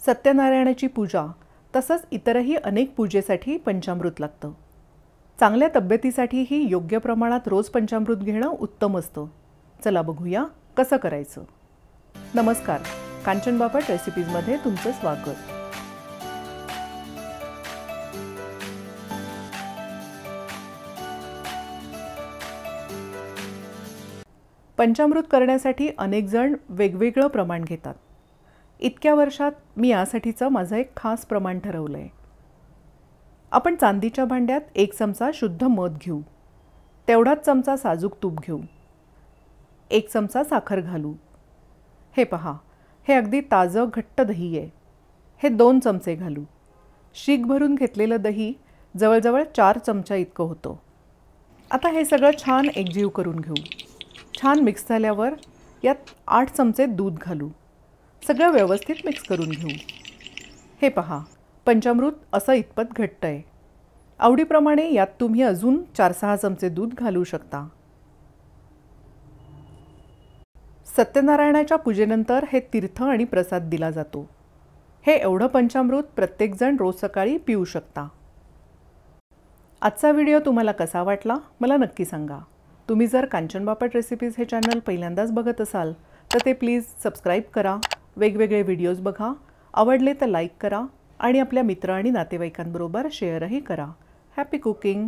सत्यनारायणाची पूजा तसंच इतरही अनेक पूजेसाठी पंचामृत लागतं। चांगल्या तब्येतीसाठीही योग्य प्रमाणात रोज पंचामृत घेणं उत्तम असतं। चला बघूया कसं करायचं। नमस्कार, कांचन बापट रेसिपीजमध्ये तुमचं स्वागत। पंचामृत करण्यासाठी अनेक जण वेगवेगळं प्रमाण घेतात। इतक्या वर्षात मी यासाठीचं माझं एक खास प्रमाण ठरवलंय। आपण चांदीच्या भांड्यात 1 चमचा शुद्ध मध घेऊ, तेवढाच चमचा साजूक तूप घेऊ, 1 चमचा साखर घालू। हे पहा, हे अगदी ताजं घट्ट दही आहे। हे 2 चमचे घालू। शीग भरून घेतलेलं दही जवळजवळ 4 चमचा इतकं होतं। आता हे सगळं छान एकजीव करून घेऊ। छान मिक्स झाल्यावर यात 8 चमचे दूध घालू। सगळं व्यवस्थित मिक्स करून घेऊ। हे पहा, पंचामृत असं इतपत घट्ट आहे। आवडीप्रमाणे यात तुम्ही अजून 4-6 चमचे दूध घालू शकता। सत्यनारायणाच्या पूजेनंतर हे तीर्थ आणि प्रसाद दिला जातो। हे एवढं पंचामृत प्रत्येकजण रोज सकाळी पिऊ शकता। आजचा व्हिडिओ तुम्हाला कसा वाटला मला नक्की सांगा। तुम्ही जर कांचन बापट रेसिपीज हे चॅनल पहिल्यांदाच बघत असाल तर ते प्लीज सबस्क्राईब करा, वेगवेगळे व्हिडिओज बघा, आवडले तर लाईक करा आणि आपल्या मित्र आणि नातेवाईकांबरोबर शेअरही करा। Happy cooking.